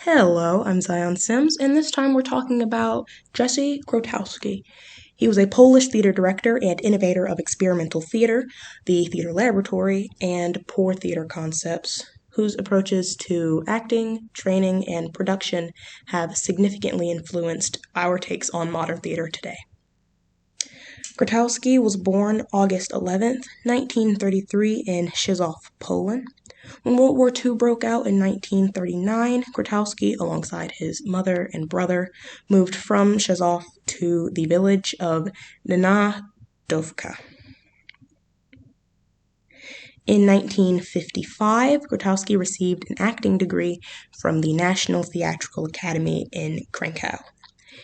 Hello, I'm Zion Sims, and this time we're talking about Jerzy Grotowski. He was a Polish theater director and innovator of experimental theater, the theater laboratory, and poor theater concepts, whose approaches to acting, training, and production have significantly influenced our takes on modern theater today. Grotowski was born August 11th, 1933 in Rzeszów, Poland. When World War II broke out in 1939, Grotowski, alongside his mother and brother, moved from Rzeszów to the village of Dowka. In 1955, Grotowski received an acting degree from the National Theatrical Academy in Krakow.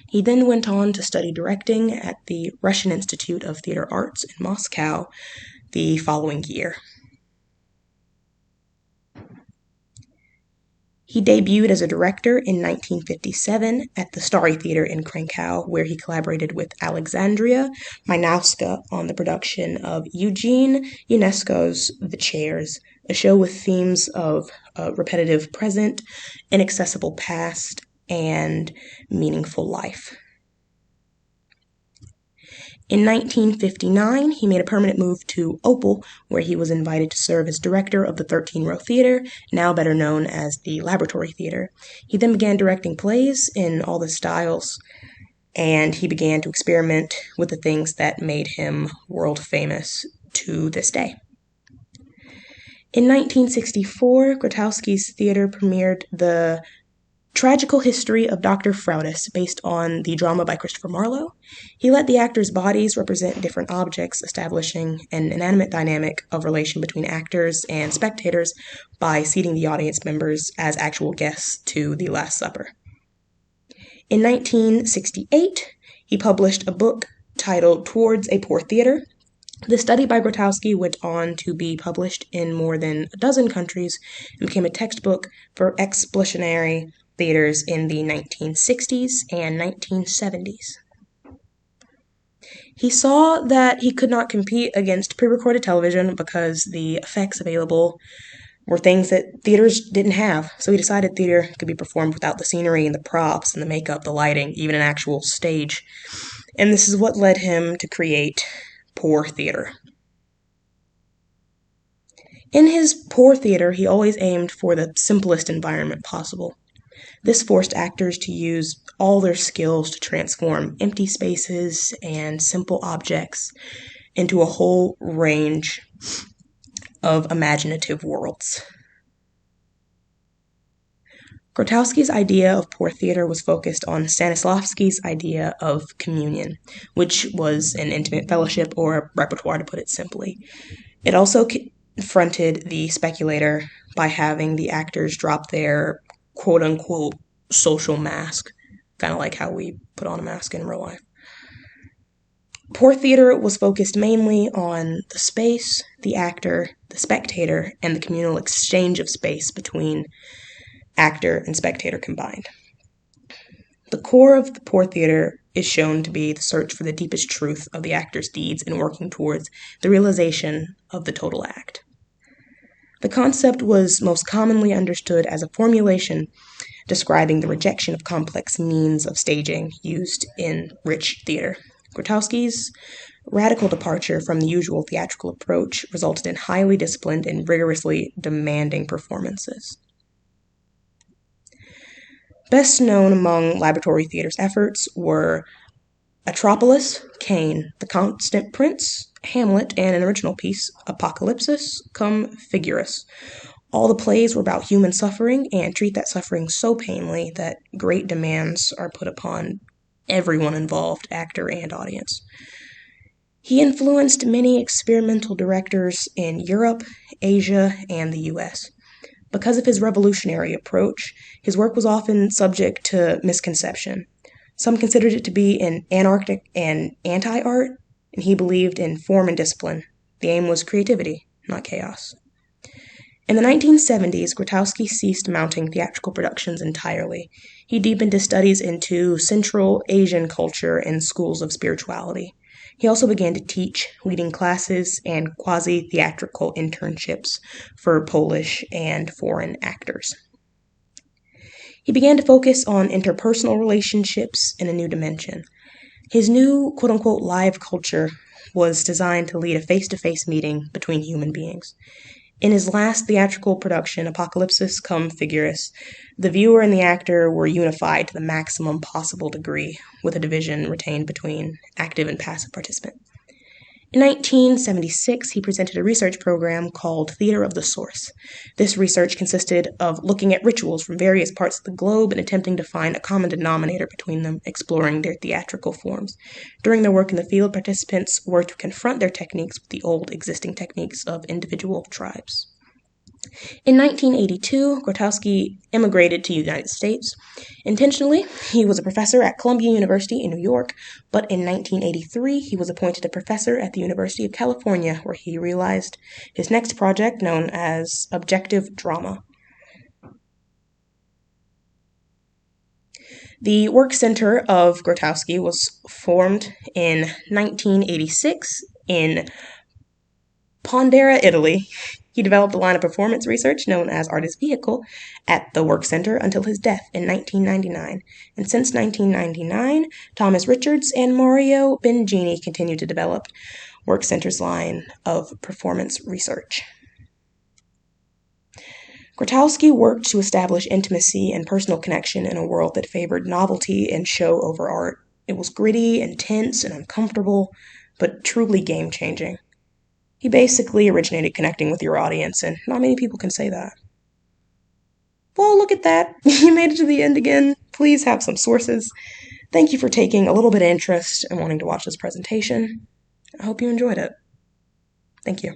He then went on to study directing at the Russian Institute of Theater Arts in Moscow the following year. He debuted as a director in 1957 at the Starry Theater in Krakow, where he collaborated with Alexandria Majnowska on the production of Eugene Ionesco's The Chairs, a show with themes of a repetitive present, inaccessible past, and meaningful life. In 1959, he made a permanent move to Opel, where he was invited to serve as director of the 13-Row Theater, now better known as the Laboratory Theater. He then began directing plays in all the styles, and he began to experiment with the things that made him world famous to this day. In 1964, Grotowski's theater premiered the Tragical History of Dr. Fraudus, based on the drama by Christopher Marlowe. He let the actors' bodies represent different objects, establishing an inanimate dynamic of relation between actors and spectators by seating the audience members as actual guests to the Last Supper. In 1968, he published a book titled Towards a Poor Theater. The study by Grotowski went on to be published in more than a dozen countries and became a textbook for explosionary theaters in the 1960s and 1970s. He saw that he could not compete against pre-recorded television because the effects available were things that theaters didn't have, so he decided theater could be performed without the scenery and the props and the makeup, the lighting, even an actual stage. And this is what led him to create poor theater. In his poor theater, he always aimed for the simplest environment possible. This forced actors to use all their skills to transform empty spaces and simple objects into a whole range of imaginative worlds. Grotowski's idea of poor theater was focused on Stanislavski's idea of communion, which was an intimate fellowship or a repertoire, to put it simply. It also confronted the speculator by having the actors drop their quote-unquote social mask, kind of like how we put on a mask in real life. Poor theater was focused mainly on the space, the actor, the spectator, and the communal exchange of space between actor and spectator combined. The core of the poor theater is shown to be the search for the deepest truth of the actor's deeds and working towards the realization of the total act. The concept was most commonly understood as a formulation describing the rejection of complex means of staging used in rich theater. Grotowski's radical departure from the usual theatrical approach resulted in highly disciplined and rigorously demanding performances. Best known among laboratory theater's efforts were Atropolis, Cain, The Constant Prince, Hamlet, and an original piece, Apocalypsis cum Figuris. All the plays were about human suffering and treat that suffering so painfully that great demands are put upon everyone involved, actor and audience. He influenced many experimental directors in Europe, Asia, and the US. Because of his revolutionary approach, his work was often subject to misconception. Some considered it to be an anarchic and anti-art, and he believed in form and discipline. The aim was creativity, not chaos. In the 1970s, Grotowski ceased mounting theatrical productions entirely. He deepened his studies into Central Asian culture and schools of spirituality. He also began to teach, leading classes and quasi-theatrical internships for Polish and foreign actors. He began to focus on interpersonal relationships in a new dimension. His new quote-unquote live culture was designed to lead a face-to-face meeting between human beings. In his last theatrical production, Apocalypsis Cum Figuris, the viewer and the actor were unified to the maximum possible degree, with a division retained between active and passive participant. In 1976, he presented a research program called Theater of the Source. This research consisted of looking at rituals from various parts of the globe and attempting to find a common denominator between them, exploring their theatrical forms. During their work in the field, participants were to confront their techniques with the old existing techniques of individual tribes. In 1982, Grotowski immigrated to the United States. Intentionally, he was a professor at Columbia University in New York, but in 1983, he was appointed a professor at the University of California, where he realized his next project, known as Objective Drama. The Work Center of Grotowski was formed in 1986 in Pondera, Italy. He developed a line of performance research known as Artist Vehicle at the Work Center until his death in 1999. And since 1999, Thomas Richards and Mario Bengini continued to develop Work Center's line of performance research. Grotowski worked to establish intimacy and personal connection in a world that favored novelty and show over art. It was gritty, intense, and uncomfortable, but truly game-changing. He basically originated connecting with your audience, and not many people can say that. Well, look at that. You made it to the end again. Please have some sources. Thank you for taking a little bit of interest and wanting to watch this presentation. I hope you enjoyed it. Thank you.